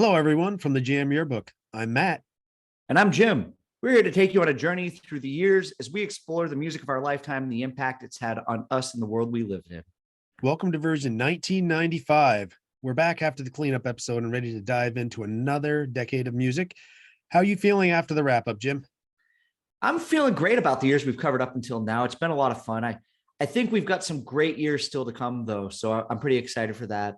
Hello, everyone from the Jam Yearbook. I'm Matt. And I'm Jim. We're here to take you on a journey through the years as we explore the music of our lifetime and the impact it's had on us and the world we live in. Welcome to version 1995. We're back after the cleanup episode and ready to dive into another decade of music. How are you feeling after the wrap up, Jim? I'm feeling great about the years we've covered up until now. It's been a lot of fun. I think we've got some great years still to come, though. So I'm pretty excited for that.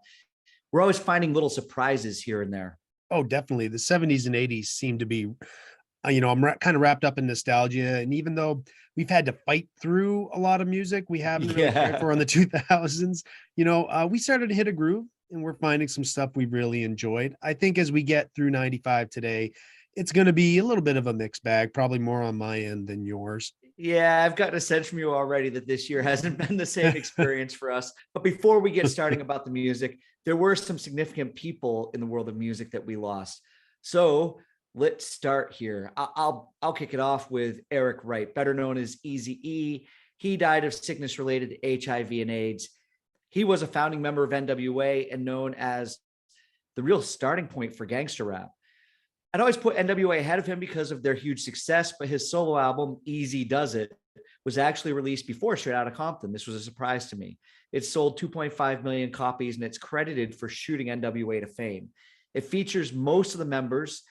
We're always finding little surprises here and there. Oh, definitely. The 70s and 80s seem to be, I'm kind of wrapped up in nostalgia. And even though we've had to fight through a lot of music we haven't really cared for in the 2000s, we started to hit a groove and we're finding some stuff we really enjoyed. I think as we get through 95 today, it's going to be a little bit of a mixed bag, probably more on my end than yours. Yeah, I've gotten a sense from you already that this year hasn't been the same experience for us. But before we get starting about the music, there were some significant people in the world of music that we lost. So let's start here. I'll kick it off with Eric Wright, better known as Eazy-E. He died of sickness related to HIV and AIDS. He was a founding member of NWA and known as the real starting point for gangster rap. I'd always put NWA ahead of him because of their huge success, but his solo album, Easy Does It, was actually released before Straight Outta Compton. This was a surprise to me. It sold 2.5 million copies, and it's credited for shooting NWA to fame. It features most of the members,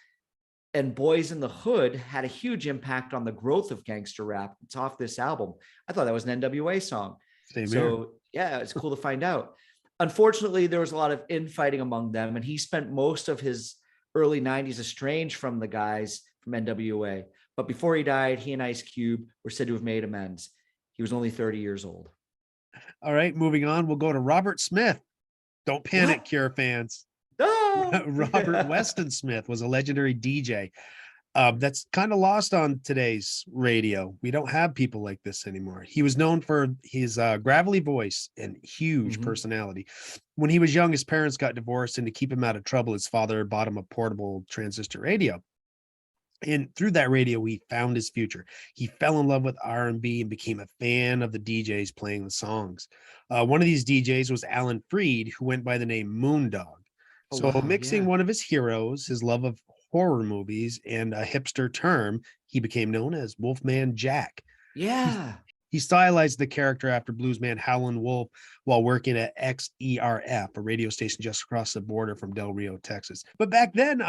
and Boys in the Hood had a huge impact on the growth of gangster rap. It's off this album. I thought that was an NWA song. Same here. Yeah, it's cool to find out. Unfortunately, there was a lot of infighting among them, and he spent most of his early 90s estranged from the guys from NWA. But before he died, he and Ice Cube were said to have made amends. He was only 30 years old. All right, moving on, we'll go to Robert Smith. Don't panic, What? Cure fans. No. Robert Weston Smith was a legendary DJ. That's kind of lost on today's radio. We don't have people like this anymore. He was known for his gravelly voice and huge personality. When he was young, his parents got divorced, and to keep him out of trouble, his father bought him a portable transistor radio. And through that radio, he found his future. He fell in love with R&B and became a fan of the DJs playing the songs. One of these DJs was Alan Freed, who went by the name Moondog. Oh, So wow. mixing Yeah. one of his heroes, his love of horror movies, and a hipster term, he became known as Wolfman Jack. Yeah. He stylized the character after bluesman Howlin' Wolf while working at XERF, a radio station just across the border from Del Rio, Texas. But back then,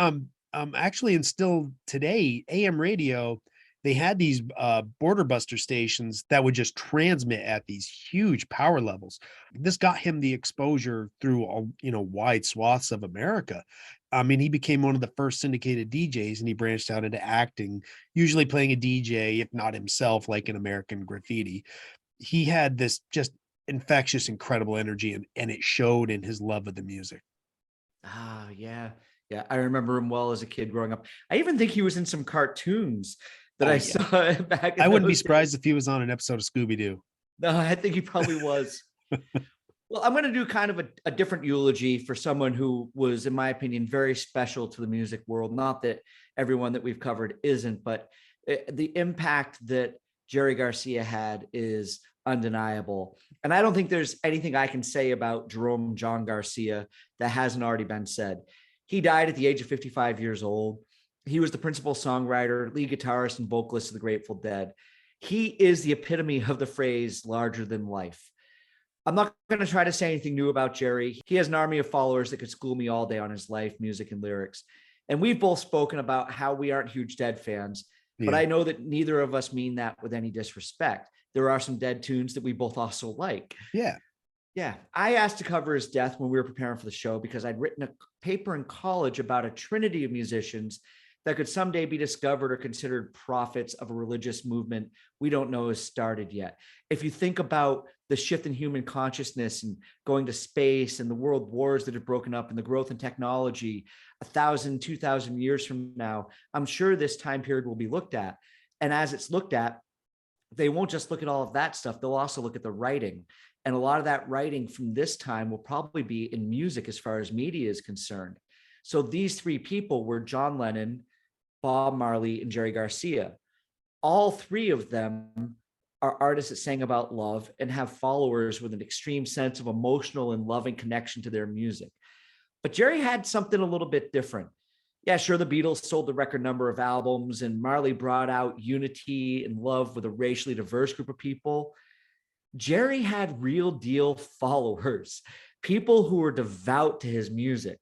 actually, and still today, AM radio, they had these border buster stations that would just transmit at these huge power levels. This got him the exposure through all, wide swaths of America. I mean, he became one of the first syndicated DJs, and he branched out into acting, usually playing a DJ, if not himself, like in American Graffiti. He had this just infectious, incredible energy, and it showed in his love of the music. Ah, yeah. Yeah. I remember him well as a kid growing up. I even think he was in some cartoons that I saw back in I wouldn't be those surprised days. if he was on an episode of Scooby-Doo. No, I think he probably was. Well, I'm going to do kind of a different eulogy for someone who was, in my opinion, very special to the music world. Not that everyone that we've covered isn't, but the impact that Jerry Garcia had is undeniable. And I don't think there's anything I can say about Jerome John Garcia that hasn't already been said. He died at the age of 55 years old. He was the principal songwriter, lead guitarist, and vocalist of the Grateful Dead. He is the epitome of the phrase larger than life. I'm not going to try to say anything new about Jerry. He has an army of followers that could school me all day on his life, music, and lyrics. And we've both spoken about how we aren't huge Dead fans, but I know that neither of us mean that with any disrespect. There are some Dead tunes that we both also like. Yeah. Yeah. I asked to cover his death when we were preparing for the show because I'd written a paper in college about a trinity of musicians that could someday be discovered or considered prophets of a religious movement we don't know has started yet. If you think about the shift in human consciousness and going to space and the world wars that have broken up and the growth in technology, 1,000, 2,000 years from now, I'm sure this time period will be looked at. And as it's looked at, they won't just look at all of that stuff. They'll also look at the writing. And a lot of that writing from this time will probably be in music as far as media is concerned. So these three people were John Lennon, Bob Marley, and Jerry Garcia. All three of them are artists that sang about love and have followers with an extreme sense of emotional and loving connection to their music. But Jerry had something a little bit different. Yeah, sure, the Beatles sold the record number of albums, and Marley brought out unity and love with a racially diverse group of people. Jerry had real deal followers, people who were devout to his music.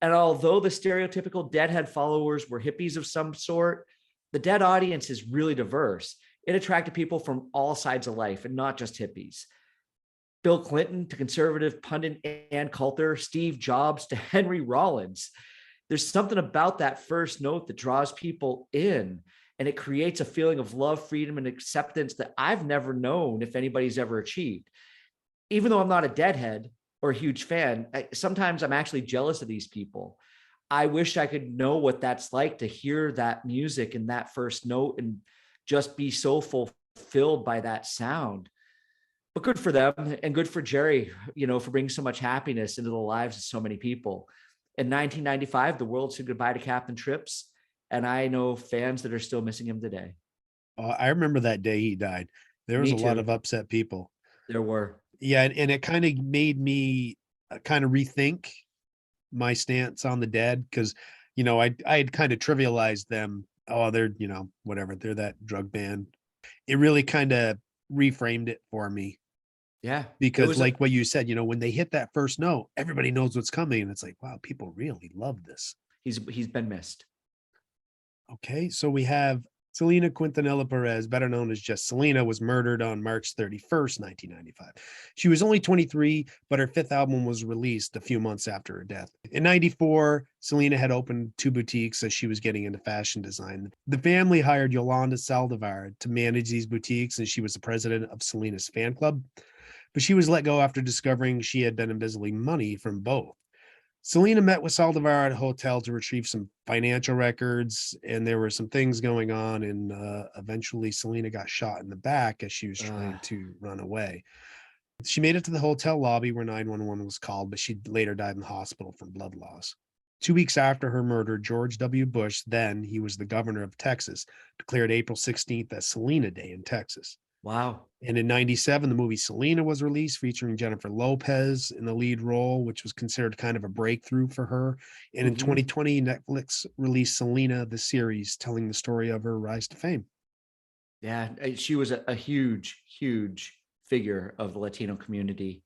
And although the stereotypical Deadhead followers were hippies of some sort, the Dead audience is really diverse. It attracted people from all sides of life and not just hippies. Bill Clinton to conservative pundit Ann Coulter, Steve Jobs to Henry Rollins. There's something about that first note that draws people in, and it creates a feeling of love, freedom, and acceptance that I've never known if anybody's ever achieved. Even though I'm not a Deadhead or a huge fan, sometimes I'm actually jealous of these people. I wish I could know what that's like to hear that music and that first note and just be so fulfilled by that sound. But good for them, and good for Jerry, for bringing so much happiness into the lives of so many people. In 1995, the world said goodbye to Captain Trips, and I know fans that are still missing him today. I remember that day he died. There was Me a lot too. of upset people. There were. Yeah, and it kind of made me kind of rethink my stance on the Dead, because I had kind of trivialized them. Oh, they're whatever, they're that drug band. It really kind of reframed it for me, Yeah. because like what you said, when they hit that first note, everybody knows what's coming, and it's like, wow, people really love this. He's been missed. Okay, so we have Selena Quintanilla Perez, better known as just Selena, was murdered on March 31st, 1995. She was only 23, but her fifth album was released a few months after her death. In 94, Selena had opened 2 boutiques as she was getting into fashion design. The family hired Yolanda Saldivar to manage these boutiques, and she was the president of Selena's fan club. But she was let go after discovering she had been embezzling money from both. Selena met with Saldivar at a hotel to retrieve some financial records, and there were some things going on, and eventually Selena got shot in the back as she was trying to run away. She made it to the hotel lobby where 911 was called, but she later died in the hospital from blood loss. 2 weeks after her murder, George W. Bush, then he was the governor of Texas, declared April 16th as Selena Day in Texas. Wow. And in 97, the movie Selena was released, featuring Jennifer Lopez in the lead role, which was considered kind of a breakthrough for her. And in 2020, Netflix released Selena, the series, telling the story of her rise to fame. Yeah, she was a huge, huge figure of the Latino community,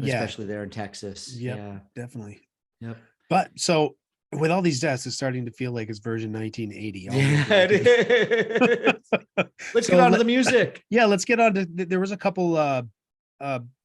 especially there in Texas. Yep, yeah, definitely. Yep. But so with all these deaths, it's starting to feel like it's version 1980. Yeah, it is. Let's get on to the music. Yeah, let's get on to. There was a couple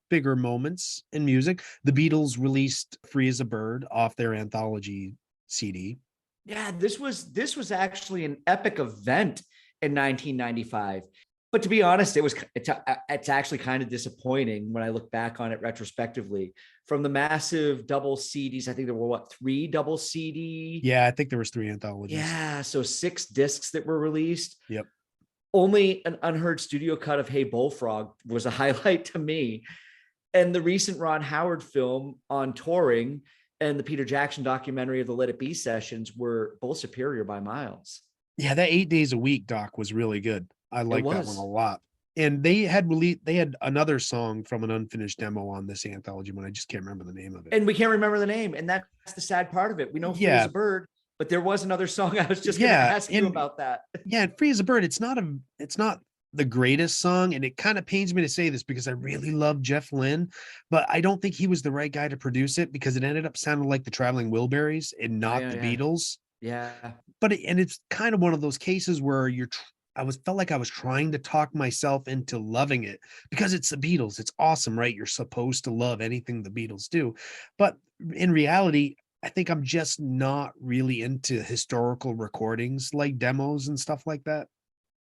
bigger moments in music. The Beatles released "Free as a Bird" off their anthology CD. Yeah, this was actually an epic event in 1995. But to be honest, it's actually kind of disappointing when I look back on it retrospectively. From the massive double CDs, I think there were 3 double CD? Yeah, I think there was 3 anthologies. Yeah, so 6 discs that were released. Yep. Only an unheard studio cut of Hey Bullfrog was a highlight to me. And the recent Ron Howard film on touring and the Peter Jackson documentary of the Let It Be sessions were both superior by miles. Yeah, that 8 Days a Week doc was really good. I like that one a lot. And they had another song from an unfinished demo on this anthology one. I just can't remember the name of it. And we can't remember the name. And that's the sad part of it. We know Free as a Bird, but there was another song. I was just going to ask you about that. Yeah, and Free as a Bird, it's not the greatest song, and it kind of pains me to say this because I really love Jeff Lynne, but I don't think he was the right guy to produce it, because it ended up sounding like the Traveling Wilburys and not the Beatles. Yeah. But it's kind of one of those cases where felt like I was trying to talk myself into loving it because it's the Beatles. It's awesome, right? You're supposed to love anything the Beatles do. But in reality, I think I'm just not really into historical recordings like demos and stuff like that.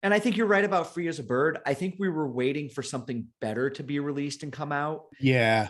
And I think you're right about Free as a Bird. I think we were waiting for something better to be released and come out. Yeah.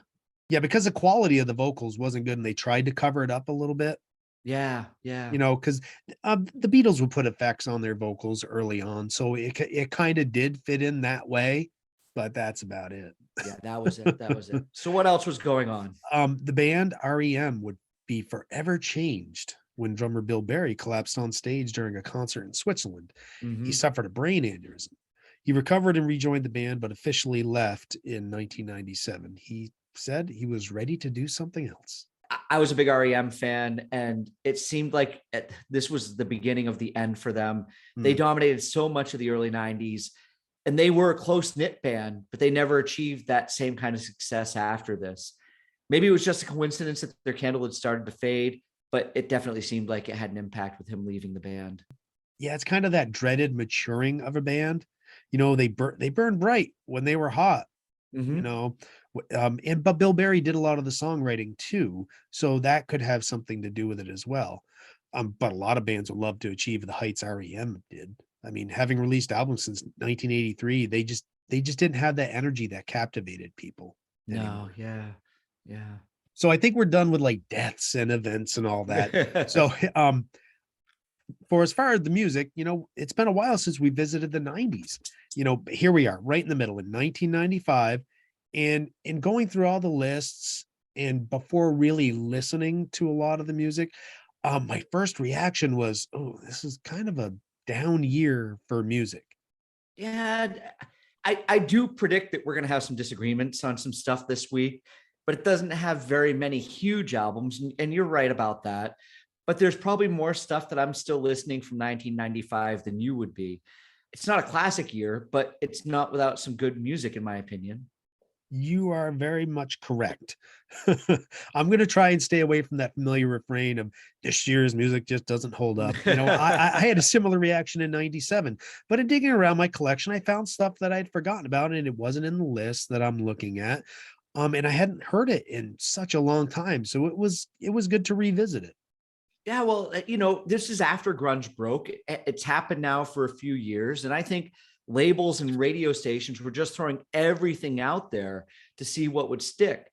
Yeah, because the quality of the vocals wasn't good and they tried to cover it up a little bit. Yeah. Because the Beatles would put effects on their vocals early on, so it kind of did fit in that way, but that's about it. Yeah, that was it. So what else was going on? The band REM would be forever changed when drummer Bill Berry collapsed on stage during a concert in Switzerland. He suffered a brain aneurysm. He recovered and rejoined the band, but officially left in 1997. He said he was ready to do something else. I was a big REM fan, and it seemed like this was the beginning of the end for them. They Hmm. dominated so much of the early 90s, and they were a close knit band, but they never achieved that same kind of success after this. Maybe it was just a coincidence that their candle had started to fade, but it definitely seemed like it had an impact with him leaving the band. Yeah, it's kind of that dreaded maturing of a band. They burned bright when they were hot, you Hmm. know. And but Bill Berry did a lot of the songwriting too, so that could have something to do with it as well. But a lot of bands would love to achieve the heights REM did. I mean, having released albums since 1983, they just didn't have that energy that captivated people No, anymore. yeah, yeah. So I think we're done with like deaths and events and all that. So for as far as the music, it's been a while since we visited the 90s. Here we are right in the middle in 1995. And in going through all the lists and before really listening to a lot of the music, my first reaction was, oh, this is kind of a down year for music. Yeah, I do predict that we're going to have some disagreements on some stuff this week, but it doesn't have very many huge albums. And you're right about that. But there's probably more stuff that I'm still listening from 1995 than you would be. It's not a classic year, but it's not without some good music, in my opinion. You are very much correct. I'm going to try and stay away from that familiar refrain of this year's music just doesn't hold up. I had a similar reaction in 97, but in digging around my collection, I found stuff that I'd forgotten about and it wasn't in the list that I'm looking at. And I hadn't heard it in such a long time. So it was good to revisit it. Yeah, well, this is after grunge broke. It's happened now for a few years. And I think labels and radio stations were just throwing everything out there to see what would stick.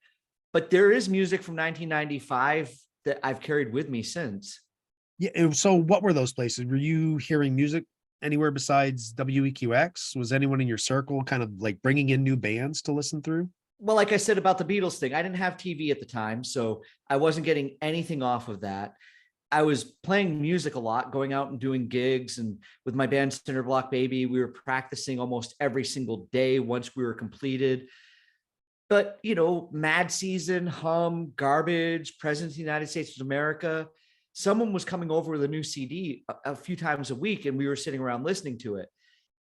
But there is music from 1995 that I've carried with me since. Yeah. So what were those places? Were you hearing music anywhere besides WEQX? Was anyone in your circle kind of like bringing in new bands to listen through? Well, like I said about the Beatles thing, I didn't have TV at the time, so I wasn't getting anything off of that. I was playing music a lot, going out and doing gigs. And with my band Cinder Block Baby, we were practicing almost every single day once we were completed. But, Mad Season, Hum, Garbage, President of the United States of America, someone was coming over with a new CD a few times a week, and we were sitting around listening to it.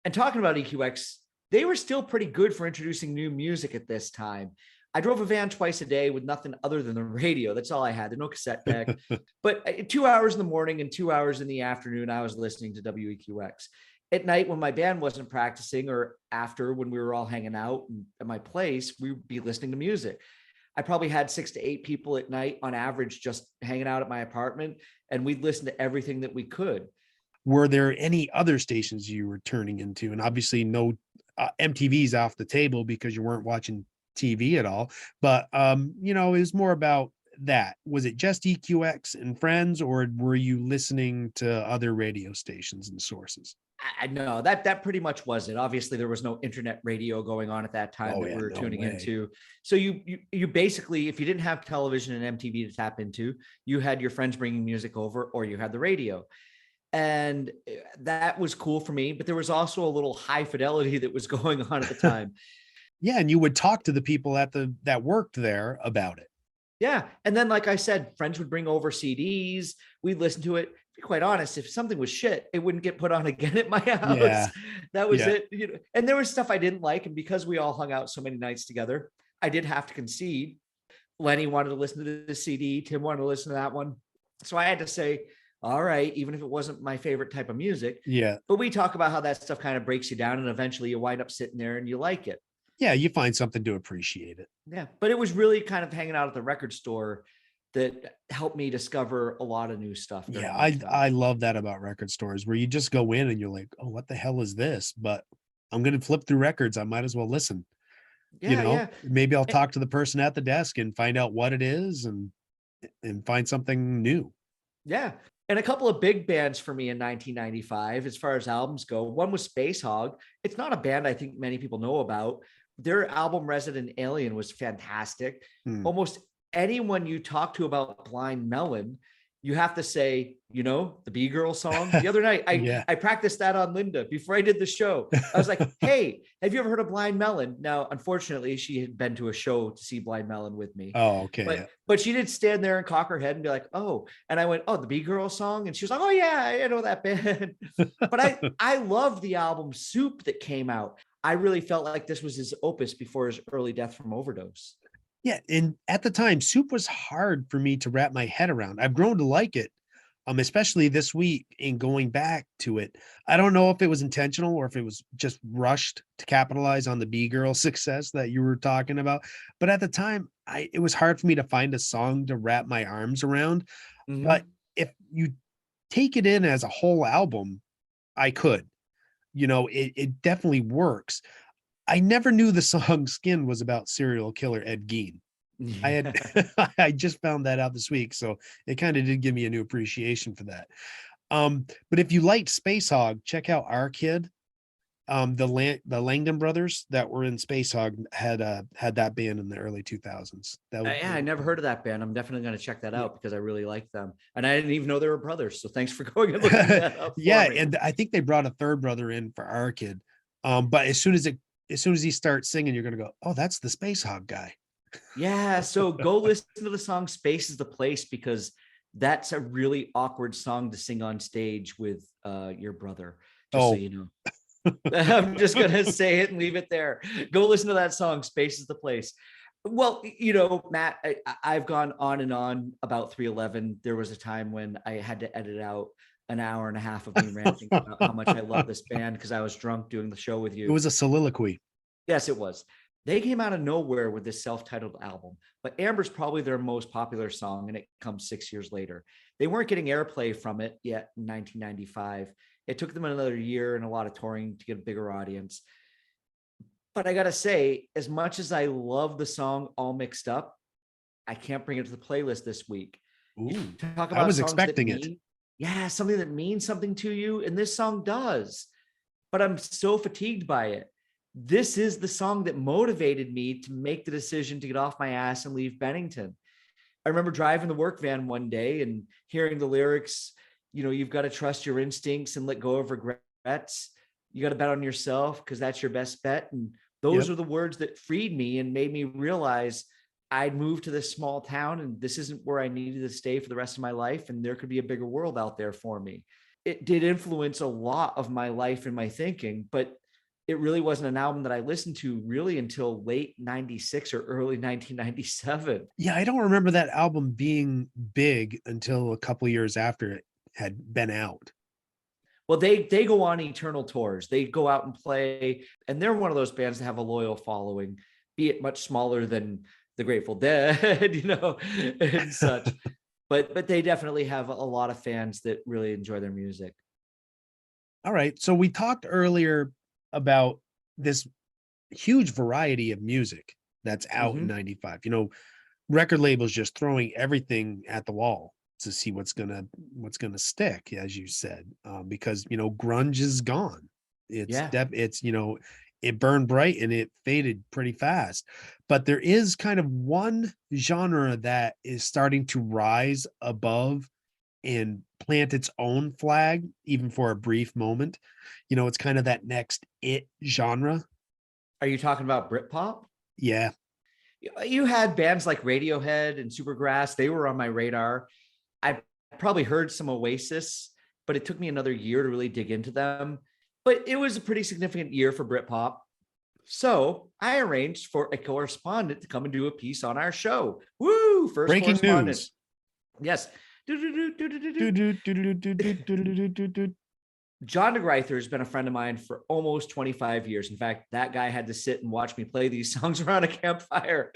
And talking about EQX, they were still pretty good for introducing new music at this time. I drove a van twice a day with nothing other than the radio. That's all I had. There's no cassette deck. But 2 hours in the morning and 2 hours in the afternoon, I was listening to WEQX. At night, when my band wasn't practicing, or after when we were all hanging out at my place, we would be listening to music. I probably had 6 to 8 people at night on average just hanging out at my apartment, and we'd listen to everything that we could. Were there any other stations you were turning into? And obviously, no MTV's off the table because you weren't watching TV at all. But it was more about that. Was it just EQX and friends, or were you listening to other radio stations and sources? I know that pretty much was it. Obviously, there was no internet radio going on at that time Oh that we yeah, were no tuning way. into. So you basically, if you didn't have television and MTV to tap into, you had your friends bringing music over, or you had the radio, and that was cool for me. But there was also a little high fidelity that was going on at the time. Yeah, and you would talk to the people that worked there about it. Yeah. And then, like I said, friends would bring over CDs. We'd listen to it. To be quite honest, if something was shit, it wouldn't get put on again at my house. Yeah, That was yeah, it. And there was stuff I didn't like. And because we all hung out so many nights together, I did have to concede. Lenny wanted to listen to this CD. Tim wanted to listen to that one. So I had to say, all right, even if it wasn't my favorite type of music. yeah. But we talk about how that stuff kind of breaks you down, and eventually you wind up sitting there and you like it. Yeah, you find something to appreciate it. Yeah, but it was really kind of hanging out at the record store that helped me discover a lot of new stuff Yeah, during that I time. love that about record stores where you just go in and you're like, "Oh, what the hell is this?" But I'm gonna flip through records. I might as well listen. Yeah, yeah, Maybe I'll eh, talk to the person at the desk and find out what it is and find something new. yeah. And a couple of big bands for me in 1995, as far as albums go. One was Space Hog. It's not a band I think many people know about. Their album Resident Alien was fantastic. Hmm. Almost anyone you talk to about Blind Melon, you have to say, the B-Girl song. The other night, Yeah. I practiced that on Linda before I did the show. I was like, hey, have you ever heard of Blind Melon? Now, unfortunately, she had been to a show to see Blind Melon with me. Oh, okay. Yeah. But she did stand there and cock her head and be like, oh. And I went, oh, the B-Girl song? And she was like, oh, yeah, I know that band. But I loved the album Soup that came out. I really felt like this was his opus before his early death from overdose. Yeah, and at the time, Soup was hard for me to wrap my head around. I've grown to like it, especially this week in going back to it. I don't know if it was intentional or if it was just rushed to capitalize on the B-Girl success that you were talking about. But at the time, it was hard for me to find a song to wrap my arms around. But if you take it in as a whole album, I could. It definitely works. I never knew the song Skin was about serial killer Ed Gein. I had I just found that out this week, so it kind of did give me a new appreciation for that. But if you liked Space Hog, check out Our Kid. The Langdon brothers that were in Space Hog had that band in the early 2000s. Yeah, I never heard of that band. I'm definitely going to check that out because I really like them, and I didn't even know they were brothers. So thanks for going and looking that up. Yeah, and I think they brought a third brother in for Our Kid. But as soon as he starts singing, you're gonna go, oh, that's the Space Hog guy. Yeah, so go listen to the song Space is the Place, because that's a really awkward song to sing on stage with your brother, just so you know. I'm just gonna say it and leave it there. Go listen to that song, Space is the Place. Well, Matt, I've gone on and on about 311. There was a time when I had to edit out an hour and a half of me ranting about how much I love this band because I was drunk doing the show with you. It was a soliloquy. Yes, it was. They came out of nowhere with this self-titled album, but Amber's probably their most popular song, and it comes 6 years later. They weren't getting airplay from it yet in 1995. It took them another year and a lot of touring to get a bigger audience. But I got to say, as much as I love the song All Mixed Up, I can't bring it to the playlist this week. Ooh, Talk about I was expecting it. Yeah, something that means something to you, and this song does. But I'm so fatigued by it. This is the song that motivated me to make the decision to get off my ass and leave Bennington. I remember driving the work van one day and hearing the lyrics, you've got to trust your instincts and let go of regrets. You got to bet on yourself because that's your best bet. And those are the words that freed me and made me realize I'd moved to this small town and this isn't where I needed to stay for the rest of my life. And there could be a bigger world out there for me. It did influence a lot of my life and my thinking, but it really wasn't an album that I listened to really until late 96 or early 1997. Yeah, I don't remember that album being big until a couple years after it had been out. Well, they go on eternal tours. They go out and play, and they're one of those bands that have a loyal following, be it much smaller than the Grateful Dead, and such. But they definitely have a lot of fans that really enjoy their music. All right. So we talked earlier about this huge variety of music that's out in 95. Record labels just throwing everything at the wall to see what's gonna stick, as you said, because grunge is gone. It burned bright and it faded pretty fast. But there is kind of one genre that is starting to rise above and plant its own flag, even for a brief moment. It's kind of that next it genre. Are you talking about Britpop? Yeah. You had bands like Radiohead and Supergrass. They were on my radar. I probably heard some Oasis, but it took me another year to really dig into them. But it was a pretty significant year for Britpop. So I arranged for a correspondent to come and do a piece on our show. Woo! First breaking correspondent. news. Yes. John DeGreither has been a friend of mine for almost 25 years. In fact, that guy had to sit and watch me play these songs around a campfire.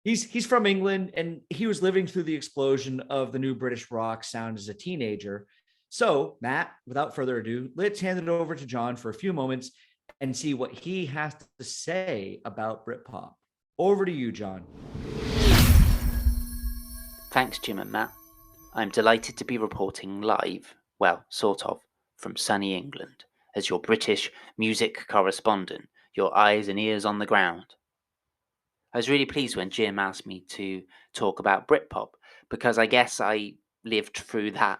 He's from England, and he was living through the explosion of the new British rock sound as a teenager. So, Matt, without further ado, let's hand it over to John for a few moments and see what he has to say about Britpop. Over to you, John. Thanks, Jim and Matt. I'm delighted to be reporting live, well, sort of, from sunny England, as your British music correspondent, your eyes and ears on the ground. I was really pleased when Jim asked me to talk about Britpop, because I guess I lived through that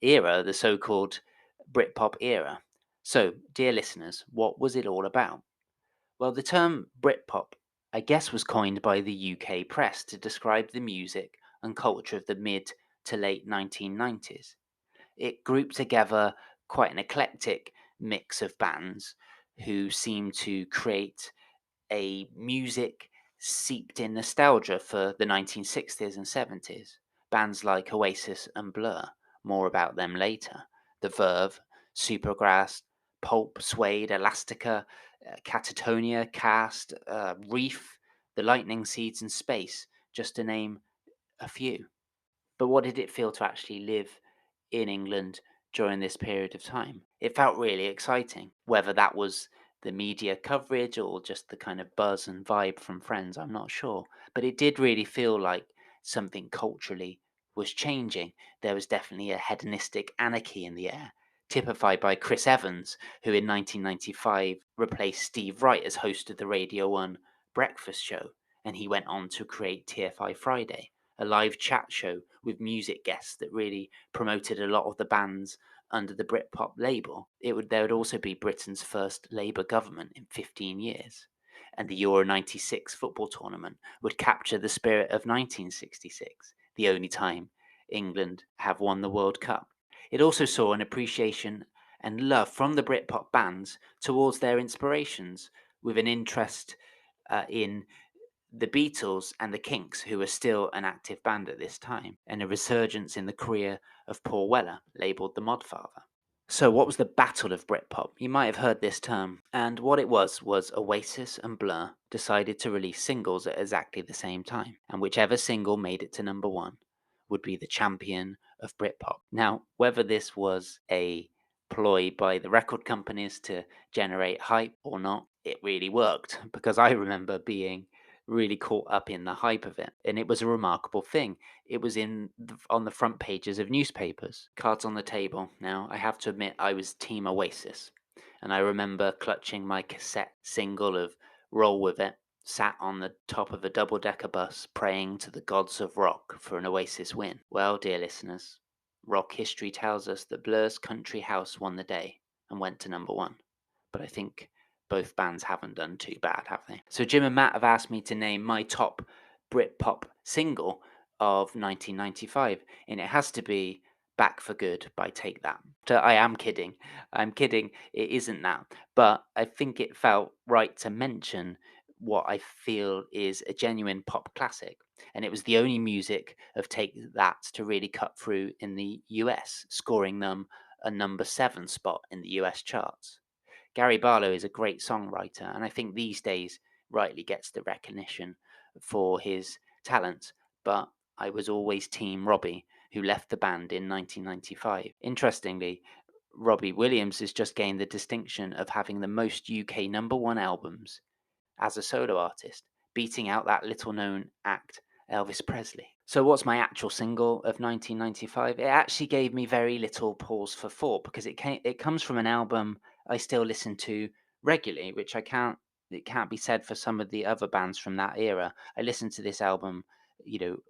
era, the so-called Britpop era. So, dear listeners, what was it all about? Well, the term Britpop, I guess, was coined by the UK press to describe the music and culture of the mid to late 1990s. It grouped together quite an eclectic mix of bands who seemed to create a music seeped in nostalgia for the 1960s and 70s. Bands like Oasis and Blur, more about them later. The Verve, Supergrass, Pulp, Suede, Elastica, Catatonia, Cast, Reef, The Lightning Seeds, and Space, just to name a few. But what did it feel to actually live in England during this period of time? It felt really exciting. Whether that was the media coverage or just the kind of buzz and vibe from friends, I'm not sure. But it did really feel like something culturally was changing. There was definitely a hedonistic anarchy in the air, typified by Chris Evans, who in 1995 replaced Steve Wright as host of the Radio 1 breakfast show, and he went on to create TFI Friday, a live chat show with music guests that really promoted a lot of the bands under the Britpop label. There would also be Britain's first Labour government in 15 years. And the Euro 96 football tournament would capture the spirit of 1966, the only time England have won the World Cup. It also saw an appreciation and love from the Britpop bands towards their inspirations, with an interest in the Beatles and the Kinks, who were still an active band at this time, and a resurgence in the career of Paul Weller, labelled the Modfather. So, what was the Battle of Britpop? You might have heard this term, and what it was Oasis and Blur decided to release singles at exactly the same time, and whichever single made it to number one would be the champion of Britpop. Now, whether this was a ploy by the record companies to generate hype or not, it really worked, because I remember being really caught up in the hype of it, and it was a remarkable thing. It was on the front pages of newspapers. Cards on the table. Now, I have to admit, I was Team Oasis, and I remember clutching my cassette single of Roll With It, sat on the top of a double-decker bus praying to the gods of rock for an Oasis win. Well, dear listeners, rock history tells us that Blur's Country House won the day and went to number one. But I think both bands haven't done too bad, have they? So Jim and Matt have asked me to name my top Britpop single of 1995, and it has to be Back for Good by Take That. So I am kidding. I'm kidding. It isn't that. But I think it felt right to mention what I feel is a genuine pop classic. And it was the only music of Take That to really cut through in the US, scoring them a number 7 spot in the US charts. Gary Barlow is a great songwriter, and I think these days rightly gets the recognition for his talent. But I was always Team Robbie, who left the band in 1995. Interestingly, Robbie Williams has just gained the distinction of having the most UK number one albums as a solo artist, beating out that little known act, Elvis Presley. So, what's my actual single of 1995? It actually gave me very little pause for thought, because it comes from an album I still listen to regularly, which it can't be said for some of the other bands from that era. I listen to this album,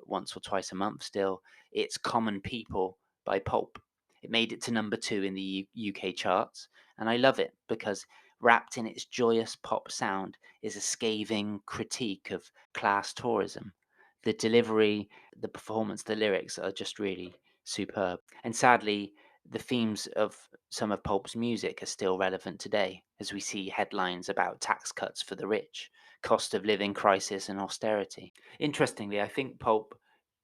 once or twice a month still. It's Common People by Pulp. It made it to number 2 in the UK charts, and I love it because wrapped in its joyous pop sound is a scathing critique of class tourism. The delivery, the performance, the lyrics are just really superb. And sadly, the themes of some of Pulp's music are still relevant today, as we see headlines about tax cuts for the rich, cost of living crisis, and austerity. Interestingly, I think Pulp,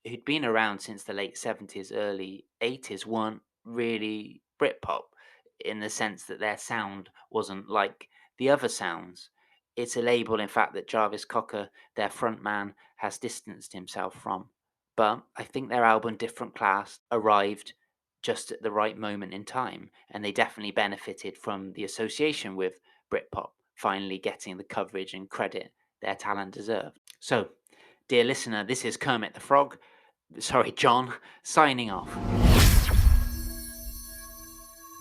who'd been around since the late 70s, early 80s, weren't really Britpop, in the sense that their sound wasn't like the other sounds. It's a label, in fact, that Jarvis Cocker, their frontman, has distanced himself from. But I think their album Different Class arrived just at the right moment in time, and they definitely benefited from the association with Britpop finally getting the coverage and credit their talent deserved. So, dear listener, this is Kermit the Frog, John, signing off.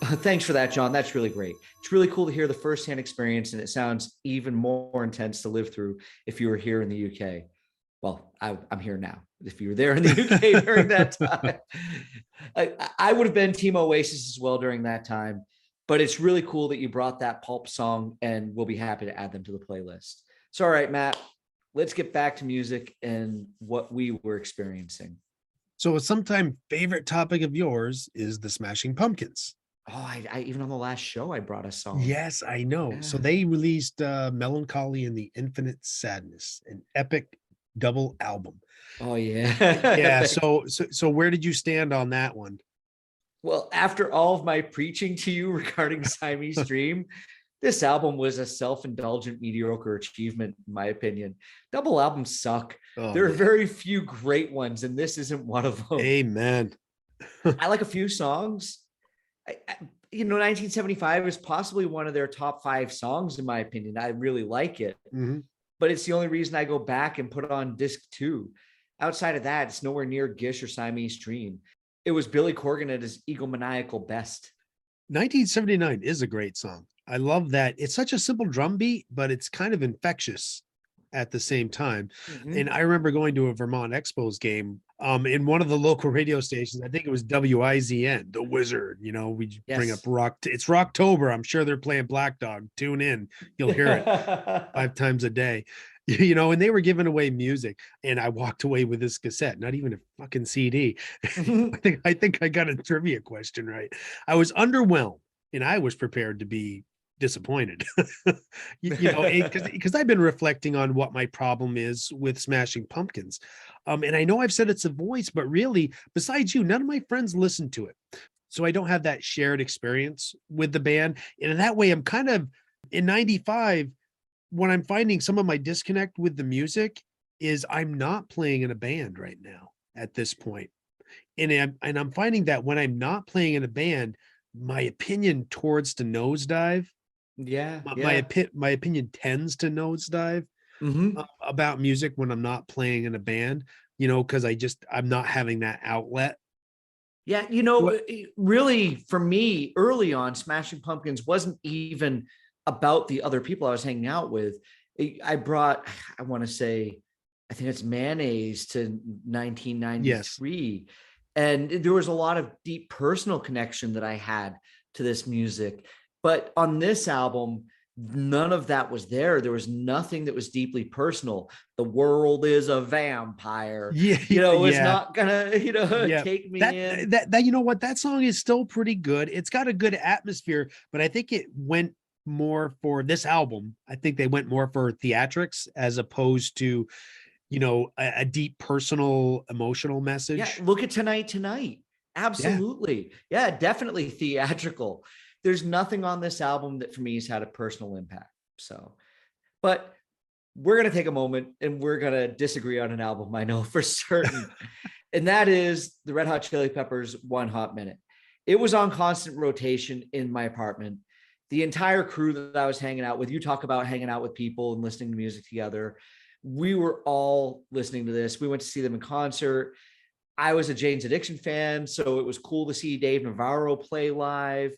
Thanks for that, John. That's really great. It's really cool to hear the firsthand experience, and it sounds even more intense to live through if you were here in the UK. Well, I'm here now. If you were there in the UK during that time, I would have been Team Oasis as well during that time. But it's really cool that you brought that Pulp song, and we'll be happy to add them to the playlist. So, all right, Matt, let's get back to music and what we were experiencing. So a sometime favorite topic of yours is the Smashing Pumpkins. Oh, I even on the last show, I brought a song. Yes, I know. So Yeah. they released Melancholy and the Infinite Sadness, an epic double album. Oh, yeah. Yeah. So where did you stand on that one? Well, after all of my preaching to you regarding Siamese Dream, this album was a self-indulgent, mediocre achievement, in my opinion. Double albums suck. Oh, There are man. very few great ones, and this isn't one of them. Amen. I like a few songs. 1975 is possibly one of their top 5 songs, in my opinion. I really like it, Mhm. but it's the only reason I go back and put it on disc 2. Outside of that, it's nowhere near Gish or Siamese Dream. It was Billy Corgan at his egomaniacal best. 1979 is a great song. I love that. It's such a simple drum beat, but it's kind of infectious at the same time. Mhm. And I remember going to a Vermont Expos game in one of the local radio stations. I think it was WIZN, the Wizard. You know, we bring up Yes. rock. It's Rocktober. I'm sure they're playing Black Dog. Tune in. You'll hear it 5 times a day. You know, and they were giving away music, and I walked away with this cassette, not even a fucking CD. I think I got a trivia question right. I was underwhelmed, and I was prepared to be disappointed. Because I've been reflecting on what my problem is with Smashing Pumpkins. And I know I've said it's a voice, but really, besides you, none of my friends listen to it. So I don't have that shared experience with the band. And in that way, I'm kind of in 95, when I'm finding some of my disconnect with the music is I'm not playing in a band right now at this point. And I'm finding that when I'm not playing in a band, my opinion towards to nosedive, Yeah, my yeah. my opinion tends to nosedive Mhm. about music when I'm not playing in a band, because I'm not having that outlet. Yeah, What? really for me, early on, Smashing Pumpkins wasn't even about the other people I was hanging out with. I brought, I want to say, I think it's Mayonnaise to Yes. 1993. And there was a lot of deep personal connection that I had to this music. But on this album, none of that was there. There was nothing that was deeply personal. The world is a vampire. Yeah, It's yeah. not gonna, Yeah, take me that in. that you know what, that song is still pretty good. It's got a good atmosphere, but I think it went more for this album. I think they went more for theatrics as opposed to, a deep personal emotional Yeah, message. look at Tonight. Yeah. Absolutely. Yeah, definitely theatrical. There's nothing on this album that for me has had a personal impact. So, but we're going to take a moment and we're going to disagree on an album I know for certain. And that is the Red Hot Chili Peppers' One Hot Minute. It was on constant rotation in my apartment. The entire crew that I was hanging out with, you talk about hanging out with people and listening to music together. We were all listening to this. We went to see them in concert. I was a Jane's Addiction fan, so it was cool to see Dave Navarro play live.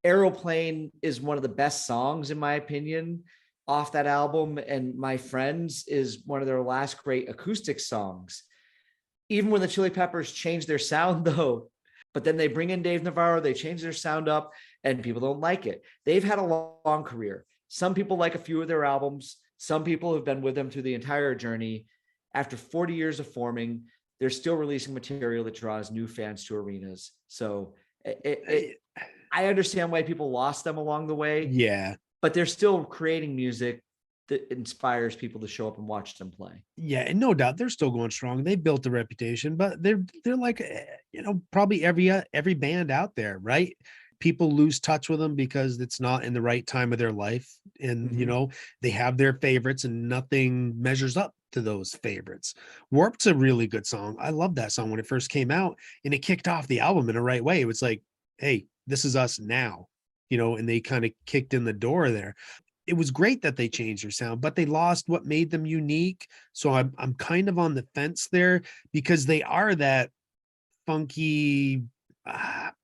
Aeroplane is one of the best songs, in my opinion, off that album. And My Friends is one of their last great acoustic songs. Even when the Chili Peppers changed their sound, though, but then they bring in Dave Navarro, they change their sound up, and people don't like it. They've had a long career. Some people like a few of their albums. Some people have been with them through the entire journey. After 40 years of forming, they're still releasing material that draws new fans to arenas. So I understand why people lost them along the way, Yeah. but they're still creating music that inspires people to show up and watch them play. Yeah, and no doubt they're still going strong. They built a reputation, but they're like probably every band out there, right? People lose touch with them because it's not in the right time of their life, and Mhm. they have their favorites, and nothing measures up to those favorites. Warped's a really good song. I love that song when it first came out, and it kicked off the album in the right way. It was like, hey, this is us now, and they kind of kicked in the door there. It was great that they changed their sound, but they lost what made them unique. So I'm kind of on the fence there because they are that funky,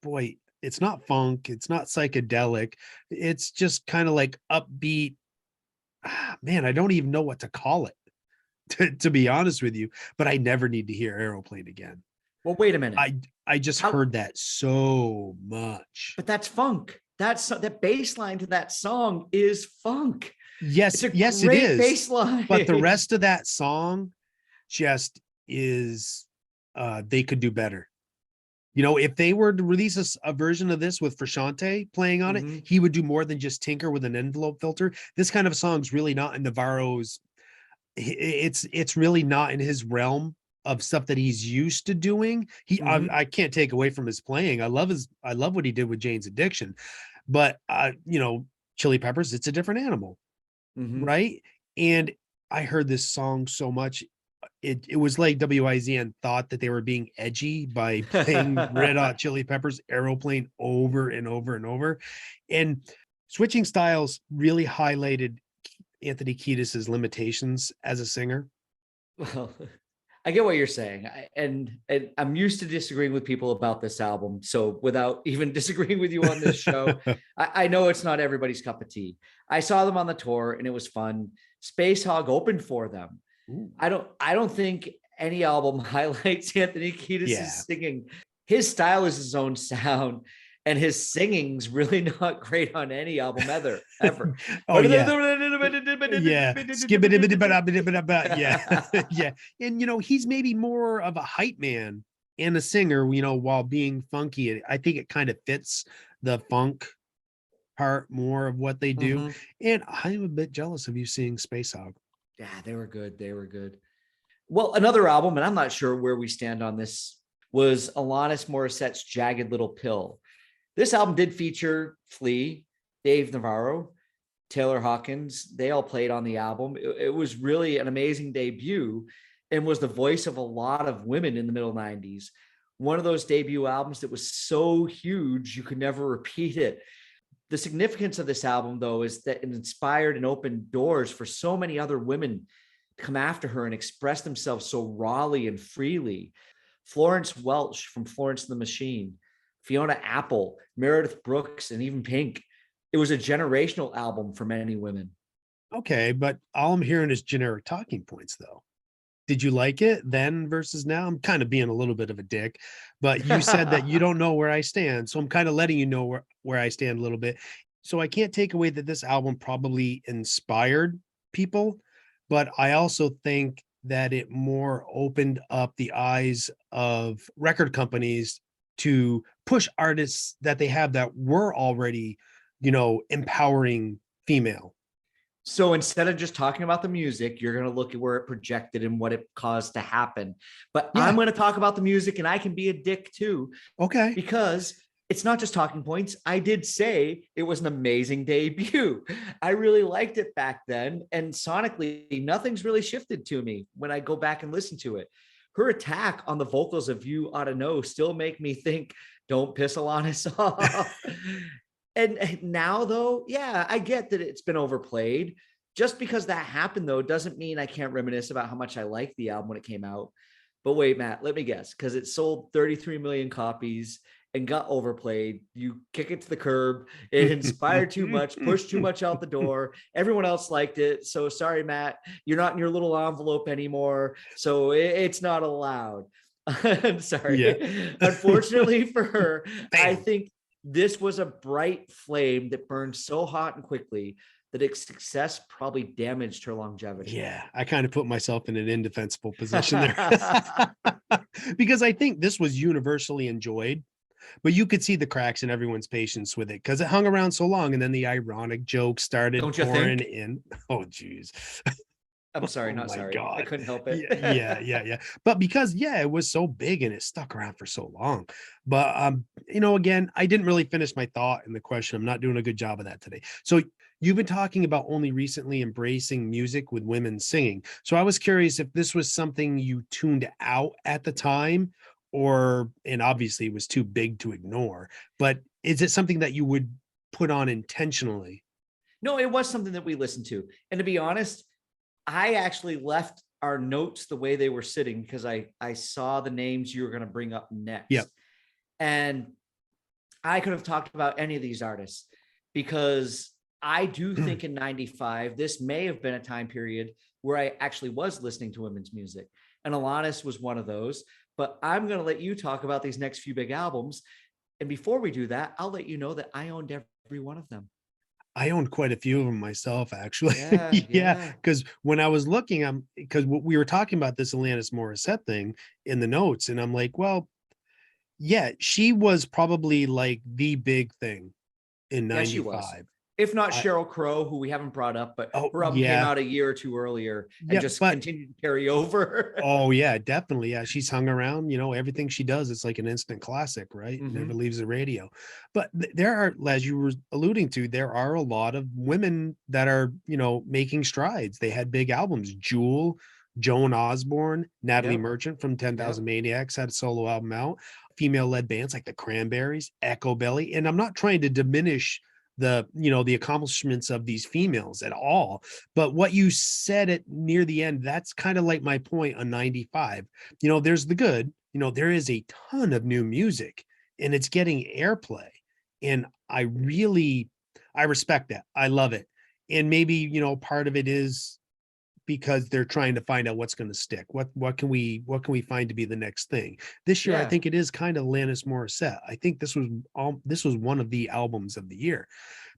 boy, it's not funk, it's not psychedelic. It's just kind of like upbeat. Man, I don't even know what to call it. to be honest with you, but I never need to hear Aeroplane again. Well, wait a minute. I just How- heard that so much. But that's funk. That bass line to that song is funk. Yes, It's a yes, it great is. bass line. But the rest of that song just is they could do better. You know, if they were to release a version of this with Frusciante playing on Mhm. it, he would do more than just tinker with an envelope filter. This kind of song's really not in Navarro's. It's really not in his realm of stuff that he's used to doing. Mhm. I can't take away from his playing. I love what he did with Jane's Addiction, but you know, Chili Peppers, it's a different animal, Mhm. right? And I heard this song so much. It was like WIZN thought that they were being edgy by playing Red Hot Chili Peppers Aeroplane over and over and over. And switching styles really highlighted Anthony Kiedis's limitations as a singer. Well, I get what you're saying. And I'm used to disagreeing with people about this album. So without even disagreeing with you on this show, I know it's not everybody's cup of tea. I saw them on the tour and it was fun. Space Hog opened for them. Ooh. I don't think any album highlights Anthony Kiedis' Yeah. singing. His style is his own sound, and his singing's really not great on any album ever. Oh yeah. Yeah. Yeah. Yeah. And you know, he's maybe more of a hype man and a singer, you know, while being funky. I think it kind of fits the funk part more of what they do. Mhm. And I'm a bit jealous of you seeing Space Hog. Yeah, they were good. They were good. Well, another album, and I'm not sure where we stand on this, was Alanis Morissette's Jagged Little Pill. This album did feature Flea, Dave Navarro, Taylor Hawkins. They all played on the album. It was really an amazing debut and was the voice of a lot of women in the middle 90s. One of those debut albums that was so huge, you could never repeat it. The significance of this album, though, is that it inspired and opened doors for so many other women to come after her and express themselves so rawly and freely. Florence Welch from Florence and the Machine, Fiona Apple, Meredith Brooks, and even Pink. It was a generational album for many women. Okay, but all I'm hearing is generic talking points though. Did you like it then versus now? I'm kind of being a little bit of a dick, but you said that you don't know where I stand. So I'm kind of letting you know where I stand a little bit. So I can't take away that this album probably inspired people, but I also think that it more opened up the eyes of record companies to push artists that they have that were already, you know, empowering female. So instead of just talking about the music, you're going to look at where it projected and what it caused to happen. But Yeah. I'm going to talk about the music, and I can be a dick too, Okay. because it's not just talking points. I did say it was an amazing debut. I really liked it back then. And sonically, nothing's really shifted to me when I go back and listen to it. Her attack on the vocals of You Oughta Know still make me think, don't piss Alanis off. And now, though, yeah, I get that it's been overplayed. Just because that happened, though, doesn't mean I can't reminisce about how much I liked the album when it came out. But wait, Matt, let me guess, because it sold 33 million copies and got overplayed. You kick it to the curb. It inspired too much, pushed too much out the door. Everyone else liked it. So sorry, Matt, you're not in your little envelope anymore. So it's not allowed. I'm sorry. Yeah. Unfortunately for her, I Bam. think this was a bright flame that burned so hot and quickly that its success probably damaged her longevity. Yeah, I kind of put myself in an indefensible position there because I think this was universally enjoyed, but you could see the cracks in everyone's patience with it because it hung around so long, and then the ironic jokes started Don't you pouring think? in. Oh, geez. I'm sorry, Oh not my sorry. I God. couldn't help it. Yeah. But because it was so big and it stuck around for so long. But you know, again, I didn't really finish my thought in the question. I'm not doing a good job of that today. So you've been talking about only recently embracing music with women singing. So I was curious if this was something you tuned out at the time, and obviously it was too big to ignore, but is it something that you would put on intentionally? No, it was something that we listened to. And to be honest, I actually left our notes the way they were sitting because I saw the names you were going to bring up next. Yep. And I could have talked about any of these artists because I do think in 95, this may have been a time period where I actually was listening to women's music. And Alanis was one of those. But I'm going to let you talk about these next few big albums. And before we do that, I'll let you know that I owned every one of them. I owned quite a few of them myself, actually. Yeah, Yeah, yeah. because when I was looking, because we were talking about this Alanis Morissette thing in the notes, and I'm like, well, yeah, she was probably like the big thing in Yeah, she was. 95. If not I, Cheryl Crow, who we haven't brought up, but oh her album came yeah, out a year or two earlier and yeah, just but continued to carry over. oh yeah, definitely. Yeah, she's hung around, everything she does, it's like an instant classic, right? Never Mhm. leaves the radio. But there are, as you were alluding to, there are a lot of women that are, making strides. They had big albums. Jewel, Joan Osborne, Natalie Yep. Merchant from 10,000 Yep. Maniacs had a solo album out. Female-led bands like the Cranberries, Echo Belly. And I'm not trying to diminish the accomplishments of these females at all, but what you said at near the end, that's kind of like my point on 95. There's the good, there is a ton of new music and it's getting airplay. And I respect that. I love it. And maybe, part of it is because they're trying to find out what's going to stick. What can we find to be the next thing? This year, I Yeah. think it is kind of Alanis Morissette. I think this was one of the albums of the year,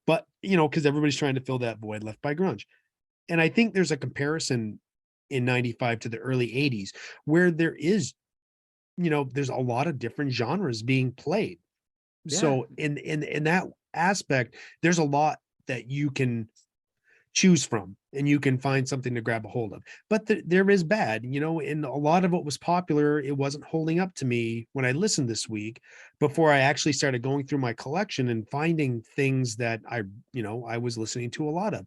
but because everybody's trying to fill that void left by grunge. And I think there's a comparison in 95 to the early 80s where there's a lot of different genres being played. Yeah. So in that aspect, there's a lot that you can choose from and you can find something to grab a hold of. But there is bad, and a lot of what was popular, it wasn't holding up to me when I listened this week before I actually started going through my collection and finding things that I was listening to a lot of.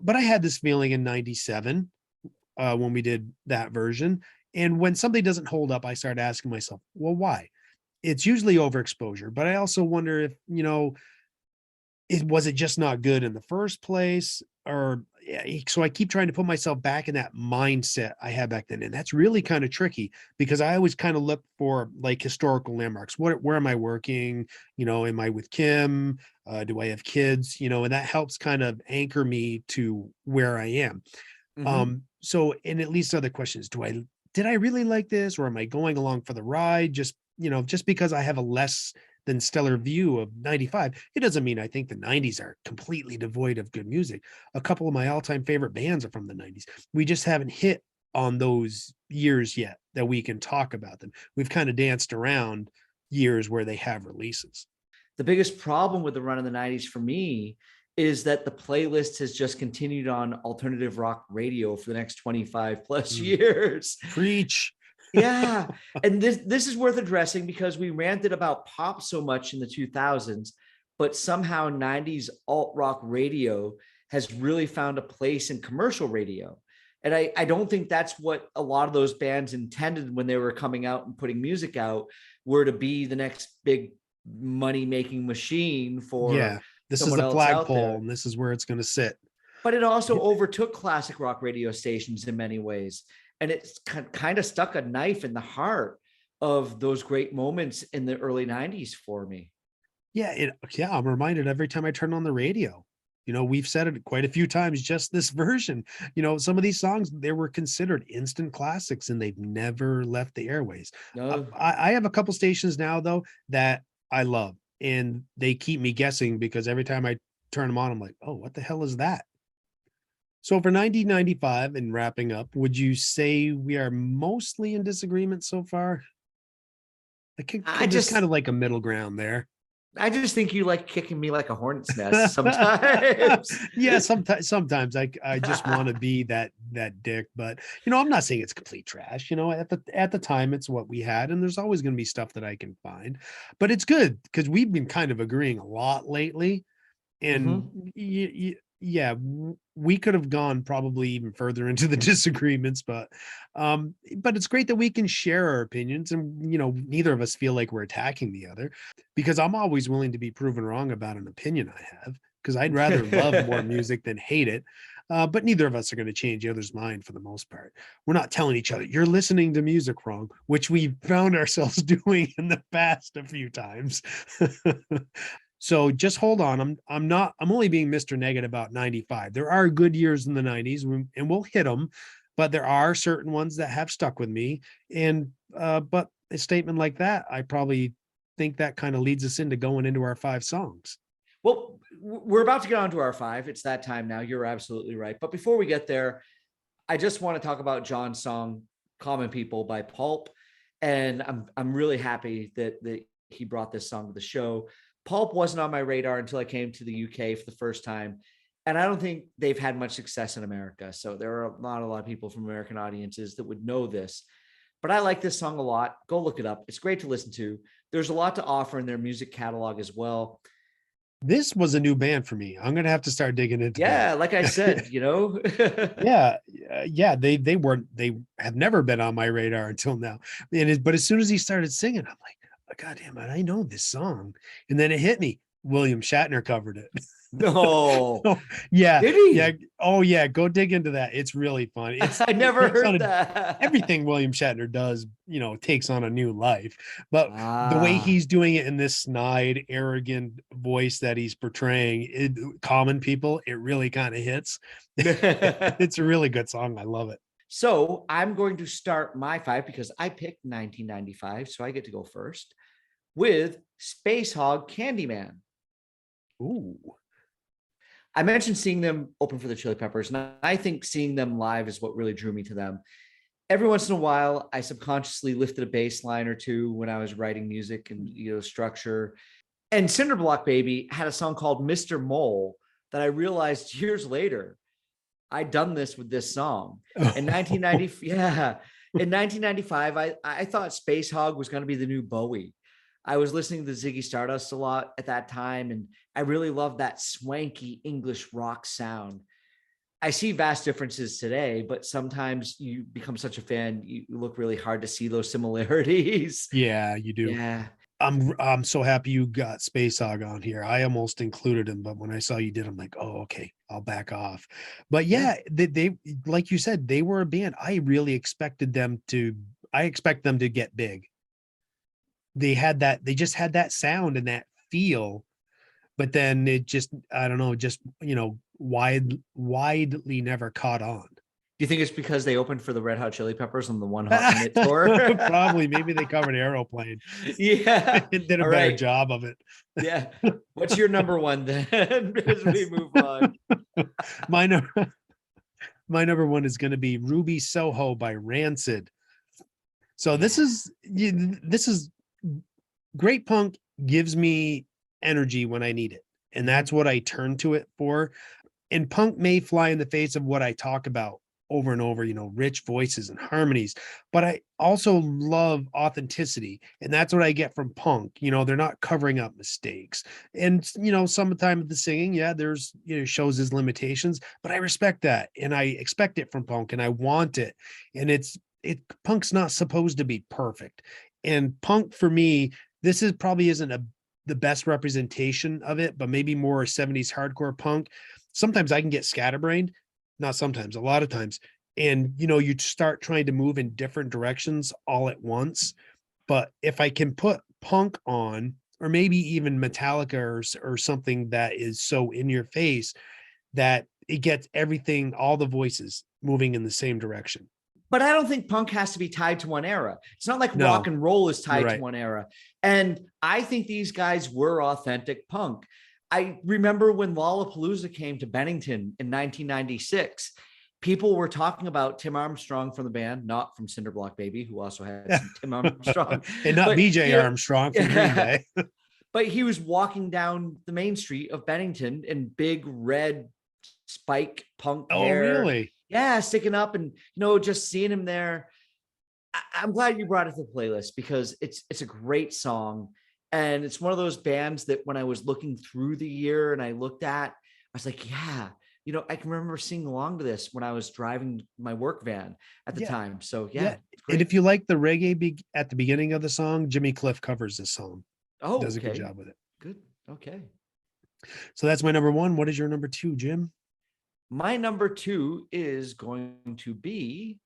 But I had this feeling in 97 when we did that version. And when something doesn't hold up, I started asking myself, well, why? It's usually overexposure, but I also wonder if, was it just not good in the first place? Or so I keep trying to put myself back in that mindset I had back then. And that's really kind of tricky because I always kind of look for like historical landmarks. Where am I working? Am I with Kim? Do I have kids? And that helps kind of anchor me to where I am. Mhm. So, and at least other questions, did I really like this, or am I going along for the ride? Just because I have a less than stellar view of 95, it doesn't mean I think the 90s are completely devoid of good music. A couple of my all-time favorite bands are from the 90s. We just haven't hit on those years yet that we can talk about them. We've kind of danced around years where they have releases. The biggest problem with the run of the 90s for me is that the playlist has just continued on alternative rock radio for the next 25 plus Mm. years. Preach. Yeah. And this is worth addressing because we ranted about pop so much in the 2000s, but somehow 90s alt rock radio has really found a place in commercial radio. And I don't think that's what a lot of those bands intended when they were coming out and putting music out, were to be the next big money making machine for Yeah, this is someone the else out flagpole, there. and this is where it's going to sit. But it also overtook classic rock radio stations in many ways. And it's kind of stuck a knife in the heart of those great moments in the early 90s for me. Yeah, I'm reminded every time I turn on the radio. We've said it quite a few times, just this version. Some of these songs, they were considered instant classics and they've never left the airways. No, I have a couple stations now, though, that I love, and they keep me guessing because every time I turn them on, I'm like, oh, what the hell is that? So for 1995 and wrapping up, would you say we are mostly in disagreement so far? I There's kind just of like a middle ground there. I just think you like kicking me like a hornet's nest sometimes. Yeah, sometimes I just want to be that dick, but I'm not saying it's complete trash. At the time it's what we had, and there's always going to be stuff that I can find, but it's good because we've been kind of agreeing a lot lately, and Mhm. yeah, we could have gone probably even further into the disagreements, but it's great that we can share our opinions, and neither of us feel like we're attacking the other, because I'm always willing to be proven wrong about an opinion I have, because I'd rather love more music than hate it. But neither of us are going to change the other's mind for the most part. We're not telling each other you're listening to music wrong, which we found ourselves doing in the past a few times. So just hold on. I'm only being Mr. Negative about 95. There are good years in the 90s and we'll hit them, but there are certain ones that have stuck with me. And but a statement like that, I probably think that kind of leads us into going into our 5 songs. Well, we're about to get on to our 5. It's that time now. You're absolutely right. But before we get there, I just want to talk about John's song "Common People" by Pulp, and I'm really happy that he brought this song to the show. Pulp wasn't on my radar until I came to the UK for the first time, and I don't think they've had much success in America. So there are not a lot of people from American audiences that would know this. But I like this song a lot. Go look it up. It's great to listen to. There's a lot to offer in their music catalog as well. This was a new band for me. I'm gonna have to start digging into Yeah, that. like I said, Yeah, yeah, they have never been on my radar until now. But as soon as he started singing, I'm like, oh, God damn it, I know this song. And then it hit me. William Shatner covered it. No, Oh, yeah, did yeah. he? Oh yeah, go dig into that. It's really fun. I It never takes on heard that. everything William Shatner does, takes on a new life. But the way Ah. he's doing it in this snide, arrogant voice that he's portraying, common people, it really kind of hits. It's a really good song. I love it. So I'm going to start my 5 because I picked 1995, so I get to go first with Space Hog Candyman. Ooh. I mentioned seeing them open for the Chili Peppers, and I think seeing them live is what really drew me to them. Every once in a while, I subconsciously lifted a bass line or two when I was writing music and structure. And Cinderblock Baby had a song called Mr. Mole that I realized years later I'd done this with this song. In 1990, yeah. In 1995, I thought Space Hog was going to be the new Bowie. I was listening to Ziggy Stardust a lot at that time, and I really loved that swanky English rock sound. I see vast differences today, but sometimes you become such a fan, you look really hard to see those similarities. Yeah, you do. Yeah. I'm so happy you got Space Hog on here. I almost included him, but when I saw you did, I'm like, oh, okay, I'll back off. But yeah, they like you said, they were a band. I expect them to get big. They just had that sound and that feel, but then it just, I don't know, just widely never caught on. Do you think it's because they opened for the Red Hot Chili Peppers on the One Hot Minute tour? Probably, maybe they covered Aeroplane. Yeah. It did a All better right. job of it. Yeah. What's your number 1 then? As we move on. My number 1 is going to be Ruby Soho by Rancid. So this is great punk gives me energy when I need it. And that's what I turn to it for. And punk may fly in the face of what I talk about over and over, rich voices and harmonies, but I also love authenticity. And that's what I get from punk. They're not covering up mistakes. And, sometimes the singing, yeah, there's, shows his limitations, but I respect that. And I expect it from punk and I want it. And punk's not supposed to be perfect. And punk for me, this probably isn't the best representation of it, but maybe more 70s hardcore punk. Sometimes I can get scatterbrained, not sometimes, a lot of times. And, you start trying to move in different directions all at once. But if I can put punk on, or maybe even Metallica or something that is so in your face that it gets everything, all the voices moving in the same direction. But I don't think punk has to be tied to one era. It's not like No, rock and roll is tied right. to one era. And I think these guys were authentic punk. I remember when Lollapalooza came to Bennington in 1996, people were talking about Tim Armstrong from the band, not from Cinderblock Baby, who also had some Tim Armstrong. And not But, BJ Armstrong from Green Day. But he was walking down the main street of Bennington in big red spike punk hair. Oh, really? Yeah, sticking up, and just seeing him there. I'm glad you brought it to the playlist because it's a great song. And it's one of those bands that when I was looking through the year and I looked at, I was like, yeah, I can remember singing along to this when I was driving my work van at the time. So yeah. And if you like the reggae at the beginning of the song, Jimmy Cliff covers this song. Oh, does a good job with it. Good. Okay. So that's my number 1. What is your number 2, Jim? My number 2 is going to be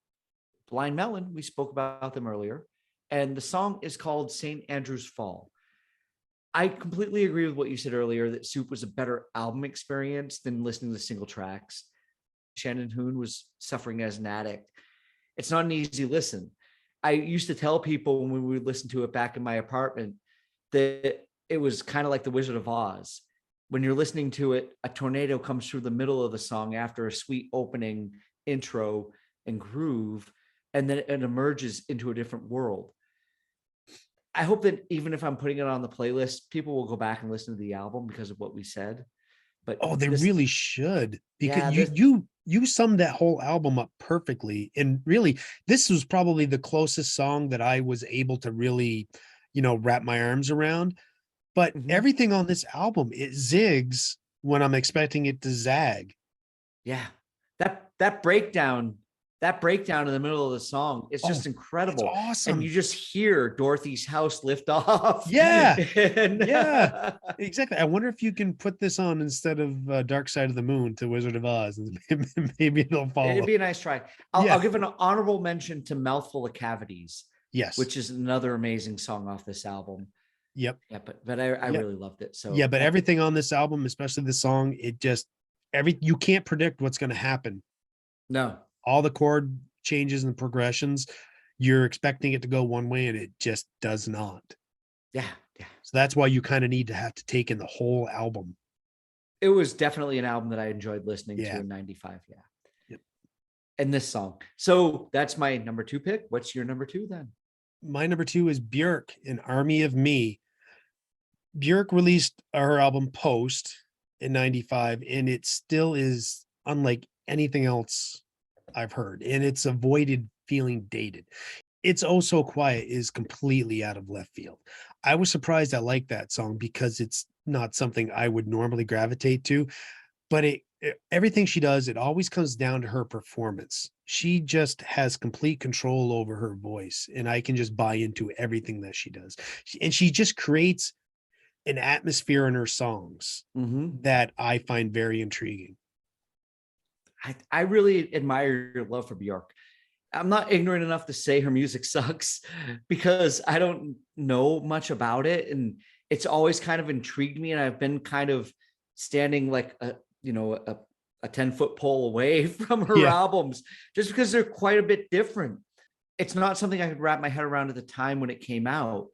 Blind Melon. We spoke about them earlier. And the song is called St. Andrew's Fall. I completely agree with what you said earlier, that Soup was a better album experience than listening to single tracks. Shannon Hoon was suffering as an addict. It's not an easy listen. I used to tell people when we would listen to it back in my apartment that it was kind of like The Wizard of Oz. When you're listening to it, a tornado comes through the middle of the song after a sweet opening intro and groove, and then it emerges into a different world. I hope that even if I'm putting it on the playlist, people will go back and listen to the album because of what we said. But Oh, they really should, because yeah, you summed that whole album up perfectly. And really, this was probably the closest song that I was able to really, wrap my arms around. But Mhm. everything on this album, it zigs when I'm expecting it to zag. Yeah, that breakdown, in the middle of the song, it's Oh, just it's incredible. And you awesome. just hear Dorothy's house lift off. Yeah, And yeah, exactly. I wonder if you can put this on instead of Dark Side of the Moon to Wizard of Oz, and maybe it'll follow. it'd be a nice try. Yeah. I'll give an honorable mention to Mouthful of Cavities, Yes. which is another amazing song off this album. Yep. Yeah, but I Yep. really loved it. So Yeah, but that's it. everything on this album, especially the song, it just you can't predict what's going to happen. No. All the chord changes and progressions, you're expecting it to go one way and it just does not. Yeah, yeah. So that's why you kind of need to have to take in the whole album. It was definitely an album that I enjoyed listening Yeah. to in 95. Yeah. Yep. And this song. So that's my number 2 pick. What's your number 2 then? My number 2 is Björk, An Army of Me. Björk released her album Post in 95, and it still is unlike anything else I've heard, and it's avoided feeling dated. It's Oh So Quiet is completely out of left field. I was surprised I liked that song because it's not something I would normally gravitate to, but everything she does, it always comes down to her performance. She just has complete control over her voice, and I can just buy into everything that she does. And she just creates an atmosphere in her songs that I find very intriguing. I really admire your love for Björk. I'm not ignorant enough to say her music sucks because I don't know much about it. And it's always kind of intrigued me. And I've been kind of standing like a 10-foot pole away from her Yeah. albums just because they're quite a bit different. It's not something I could wrap my head around at the time when it came out.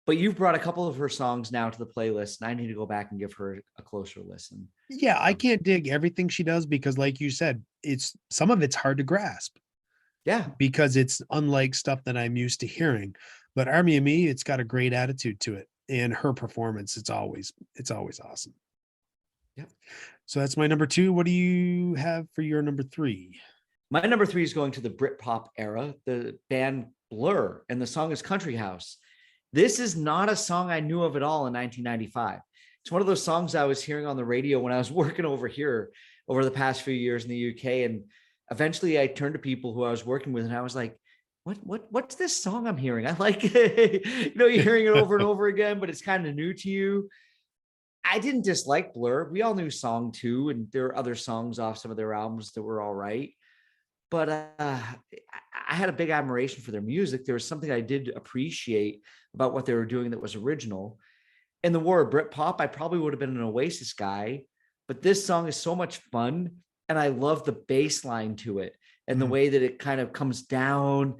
But you've brought a couple of her songs now to the playlist, and I need to go back and give her a closer listen. Yeah, I can't dig everything she does because, like you said, it's some of it's hard to grasp. Yeah. Because it's unlike stuff that I'm used to hearing. But Army of Me, it's got a great attitude to it. And her performance, it's always awesome. Yep. So that's my number 2. What do you have for your number 3? My number 3 is going to the Britpop era, the band Blur, and the song is Country House. This is not a song I knew of at all in 1995. It's one of those songs I was hearing on the radio when I was working over here over the past few years in the UK. And eventually I turned to people who I was working with and I was like, what's this song I'm hearing? I like it. You're hearing it over and over again, but it's kind of new to you. I didn't dislike Blur. We all knew Song 2, and there are other songs off some of their albums that were all right. But I had a big admiration for their music. There was something I did appreciate about what they were doing that was original. In the war of Britpop, I probably would have been an Oasis guy, but this song is so much fun. And I love the bass line to it and the way that it kind of comes down.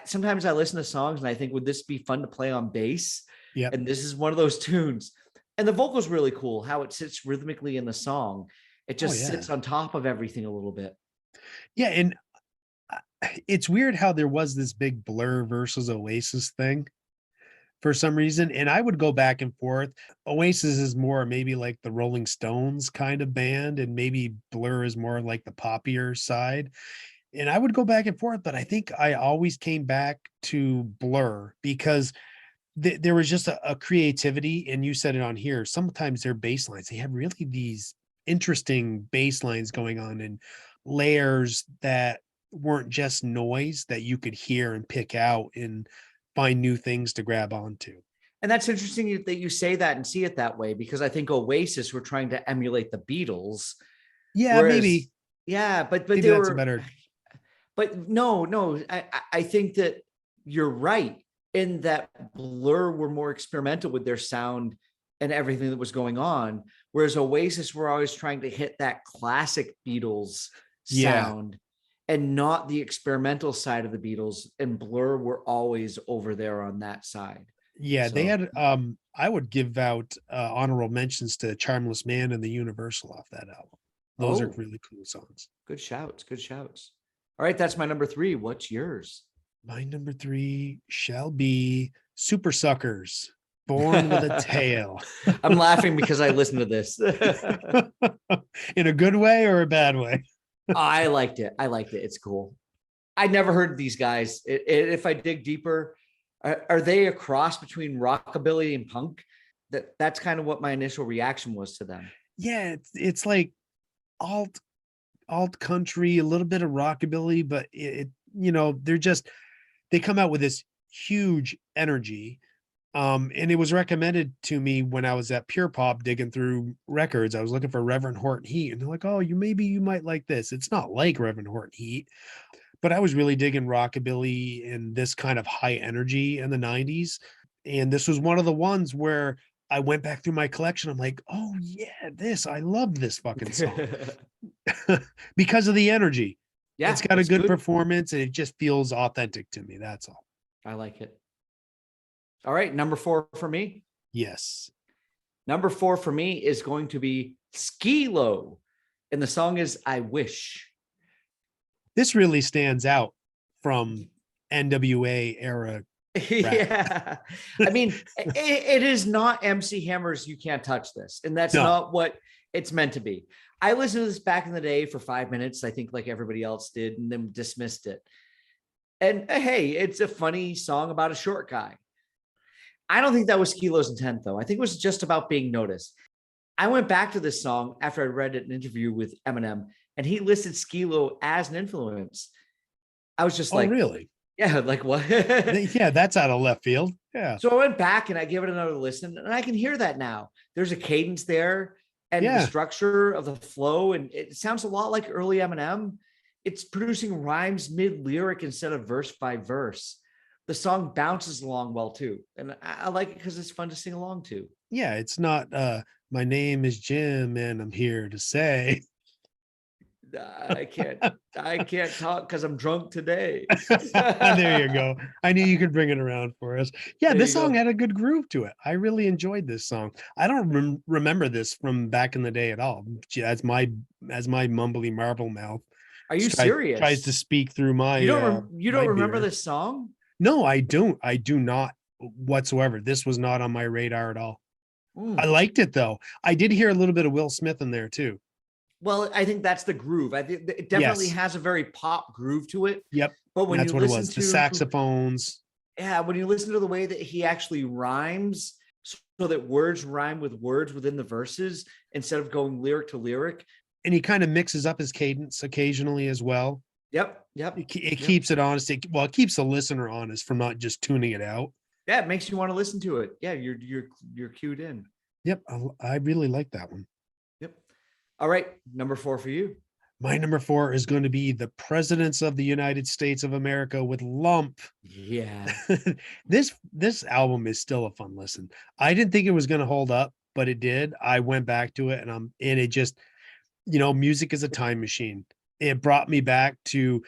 Sometimes I listen to songs and I think, would this be fun to play on bass? Yeah. And this is one of those tunes. And the vocal's really cool, how it sits rhythmically in the song. It just sits on top of everything a little bit. Yeah, and it's weird how there was this big Blur versus Oasis thing for some reason, and I would go back and forth. Oasis is more maybe like the Rolling Stones kind of band, and maybe Blur is more like the poppier side. And I would go back and forth, but I think I always came back to Blur because there was just a creativity, and you said it on here. Sometimes their bass lines, they have really these interesting bass lines going on and layers that weren't just noise that you could hear and pick out and find new things to grab onto. And that's interesting that you say that and see it that way, because I think Oasis were trying to emulate the Beatles. Yeah, maybe. Yeah, but maybe they that's were a better. But no, I think that you're right in that Blur were more experimental with their sound and everything that was going on. Whereas Oasis were always trying to hit that classic Beatles Yeah. sound and not the experimental side of the Beatles. And Blur were always over there on that side. Yeah, they So had I would give out honorable mentions to Charmless Man and the Universal off that album. Those are oh, really cool songs. good shouts. Good shouts. All right, that's my number 3. What's yours? My number 3 shall be Super Suckers, Born with a Tail. I'm laughing because I listened to this. In a good way or a bad way? I liked it. I liked it. It's cool. I never heard of these guys. If I dig deeper, are they a cross between rockabilly and punk? That's kind of what my initial reaction was to them. Yeah, it's like alt country, a little bit of rockabilly, but they come out with this huge energy. And it was recommended to me when I was at Pure Pop digging through records. I was looking for Reverend Horton Heat, and they're like, "Oh, you might like this." It's not like Reverend Horton Heat, but I was really digging rockabilly and this kind of high energy in the 90s. And this was one of the ones where I went back through my collection. I'm like, "Oh yeah, I love this fucking song." Because of the energy. Yeah, It's got a it's good performance and it just feels authentic to me. That's all. I like it. All right, number 4 for me. Yes. Number 4 for me is going to be Skee-Lo, and the song is "I Wish." This really stands out from NWA era. Yeah, I mean, it is not MC Hammer's "You Can't Touch This," and that's No. not what it's meant to be. I listened to this back in the day for 5 minutes, I think, like everybody else did, and then dismissed it. And hey, it's a funny song about a short guy. I don't think that was Skee-Lo's intent, though. I think it was just about being noticed. I went back to this song after I read an interview with Eminem, and he listed Skee-Lo as an influence. I was just Oh, like, really? yeah, like what? Yeah, that's out of left field. Yeah. So I went back and I gave it another listen, and I can hear that now. There's a cadence there, and the Yeah. structure of the flow, and it sounds a lot like early Eminem. It's producing rhymes mid-lyric instead of verse by verse. The song bounces along well too, and I like it because it's fun to sing along to. Yeah, it's not my name is Jim and I'm here to say. I can't talk because I'm drunk today. There you go. I knew you could bring it around for us. Yeah, There this you song go. had a good groove to it. I really enjoyed this song. I don't remember this from back in the day at all. As my mumbly marble mouth Are you tries serious? to speak through my You don't my remember beer. this song? No, I don't. I do not whatsoever. This was not on my radar at all. Mm. I liked it though. I did hear a little bit of Will Smith in there too. Well, I think that's the groove. I think it definitely Yes. has a very pop groove to it. Yep. But when That's you what it listen was. to The saxophones. yeah, when you listen to the way that he actually rhymes, so that words rhyme with words within the verses instead of going lyric to lyric. And he kind of mixes up his cadence occasionally as well. Yep. It Yep. keeps it honest. It keeps the listener honest from not just tuning it out. Yeah, it makes you want to listen to it. Yeah, you're cued in. Yep. I really like that one. Yep. All right, number 4 for you. My number 4 is going to be the Presidents of the United States of America with Lump. Yeah. This album is still a fun listen. I didn't think it was going to hold up, but it did. I went back to it and it just, music is a time machine. It brought me back to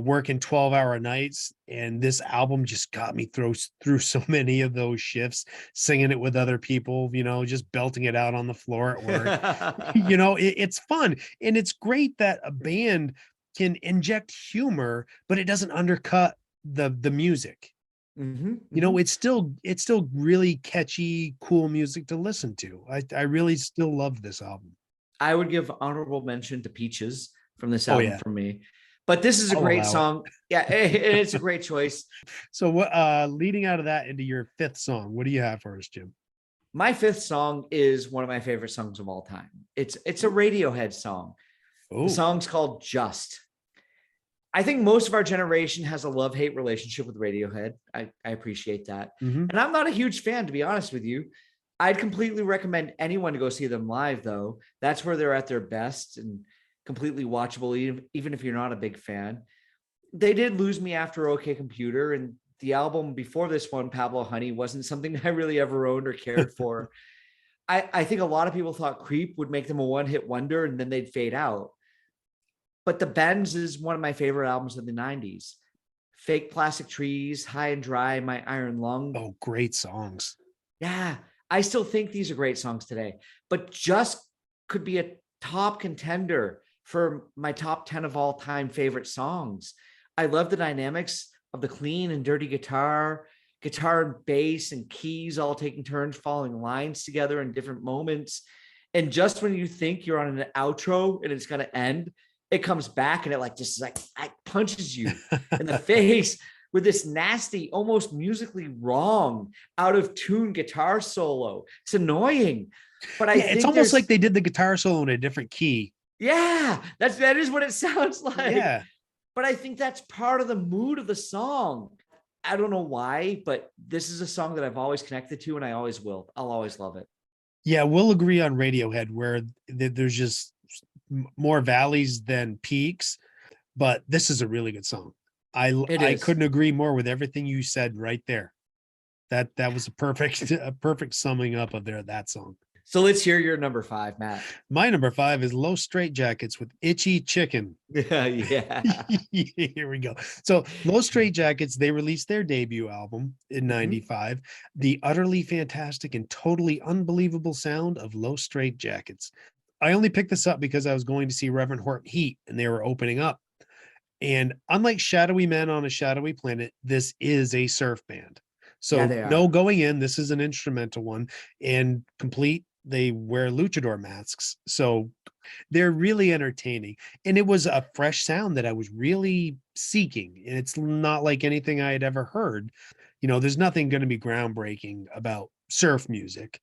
working 12-hour nights, and this album just got me through so many of those shifts, singing it with other people, just belting it out on the floor at work. It's fun, and it's great that a band can inject humor, but it doesn't undercut the music. It's still really catchy, cool music to listen to. I really still love this album. I would give honorable mention to Peaches from this Oh, album yeah. for me. But this is a I'll great allow it. song. Yeah, it's a great choice. So what leading out of that into your 5th song, what do you have for us, Jim? My 5th song is one of my favorite songs of all time. It's a Radiohead song. Oh, The song's called Just. I think most of our generation has a love-hate relationship with Radiohead. I appreciate that. mhm. And I'm not a huge fan, to be honest with you. I'd completely recommend anyone to go see them live, though. That's where they're at their best and completely watchable, even if you're not a big fan. They did lose me after OK Computer, and the album before this one, Pablo Honey, wasn't something I really ever owned or cared for. I think a lot of people thought Creep would make them a one-hit wonder and then they'd fade out. But The Bends is one of my favorite albums of the 90s. Fake Plastic Trees, High and Dry, My Iron Lung. Oh, great songs. Yeah, I still think these are great songs today, but Just could be a top contender for my top 10 of all time favorite songs. I love the dynamics of the clean and dirty guitar and bass and keys all taking turns following lines together in different moments. And just when you think you're on an outro and it's going to end, it comes back and it like just like punches you in the face with this nasty, almost musically wrong, out of tune guitar solo. It's annoying, but I think it's almost like they did the guitar solo in a different key. Yeah, that is what it sounds like. Yeah. But I think that's part of the mood of the song. I don't know why, but this is a song that I've always connected to and I always will. I'll always love it. Yeah, we'll agree on Radiohead where there's just more valleys than peaks, but this is a really good song. I couldn't agree more with everything you said right there. That was a perfect summing up of that song. So let's hear your number 5, Matt. My number 5 is Los Straitjackets with Itchy Chicken. Yeah. Here we go. So Los Straitjackets, they released their debut album in 95. The utterly fantastic and totally unbelievable sound of Los Straitjackets. I only picked this up because I was going to see Reverend Horton Heat and they were opening up. And unlike Shadowy Men on a Shadowy Planet, this is a surf band. So no going in. This is an instrumental one and complete. They wear luchador masks. So they're really entertaining. And it was a fresh sound that I was really seeking. And it's not like anything I had ever heard. You know, there's nothing going to be groundbreaking about surf music,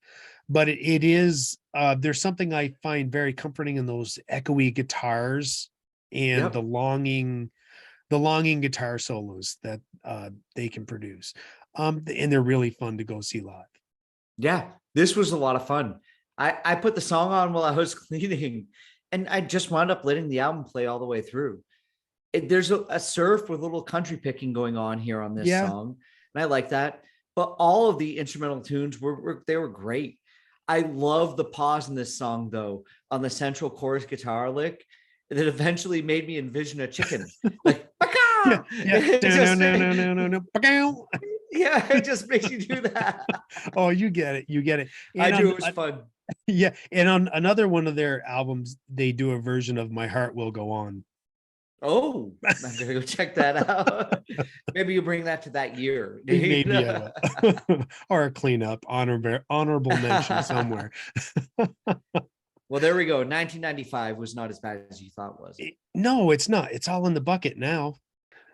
but it is, there's something I find very comforting in those echoey guitars and the longing guitar solos that they can produce. And they're really fun to go see live. Yeah, this was a lot of fun. I put the song on while I was cleaning and I just wound up letting the album play all the way through. There's a surf with a little country picking going on here on this song. And I like that. But all of the instrumental tunes were great. I love the pause in this song though, on the central chorus guitar lick that eventually made me envision a chicken. Like, no. Yeah, it just makes you do that. Oh, you get it. And I do. It was fun. Yeah. And on another one of their albums, they do a version of My Heart Will Go On. Oh, I'm gonna go check that out. Maybe you bring that to that year. Maybe or a cleanup, honorable mention somewhere. Well, there we go. 1995 was not as bad as you thought, was it? No, it's not. It's all in the bucket now.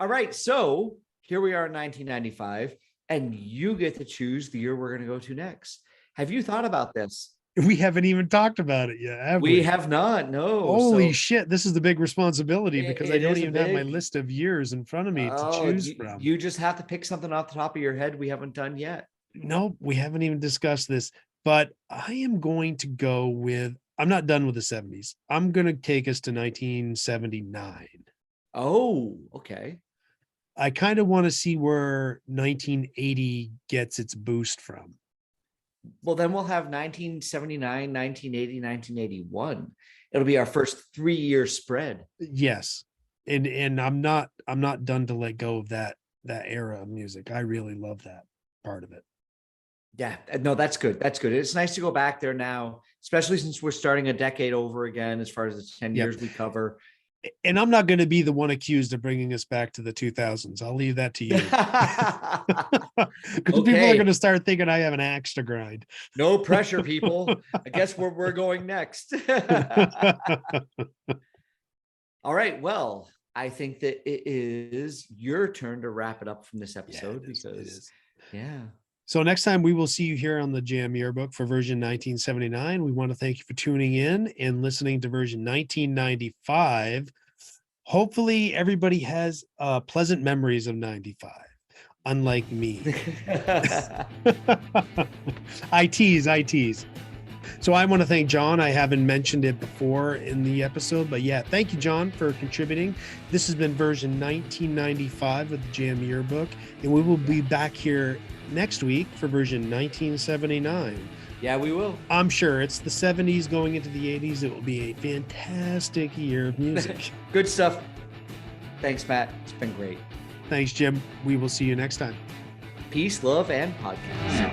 All right. So here we are in 1995, and you get to choose the year we're going to go to next. Have you thought about this? We haven't even talked about it yet, have we? We have not. No. Holy shit. This is the big responsibility because I don't even have my list of years in front of me to choose from. You just have to pick something off the top of your head we haven't done yet. No, we haven't even discussed this, but I am going to go with, I'm not done with the 70s. I'm going to take us to 1979. Oh, okay. I kind of want to see where 1980 gets its boost from. Well, then we'll have 1979, 1980, 1981. It'll be our first 3-year spread. Yes. And I'm not done to let go of that era of music. I really love that part of it. Yeah, no, that's good. That's good. It's nice to go back there now, especially since we're starting a decade over again, as far as the 10 years we cover. And I'm not going to be the one accused of bringing us back to the 2000s. I'll leave that to you. Because people are going to start thinking I have an axe to grind. No pressure, people. I guess where we're going next. All right. Well, I think that it is your turn to wrap it up from this episode yeah. So next time we will see you here on the Jam Yearbook for version 1979. We want to thank you for tuning in and listening to version 1995. Hopefully everybody has pleasant memories of 95, unlike me. I tease. So I want to thank John. I haven't mentioned it before in the episode, but yeah, thank you, John, for contributing. This has been version 1995 of the Jam Yearbook, and we will be back here next week for version 1979. Yeah, we will. I'm sure it's the 70s going into the 80s. It will be a fantastic year of music. Good stuff. Thanks, Matt. It's been great. Thanks, Jim. We will see you next time. Peace, love, and podcast.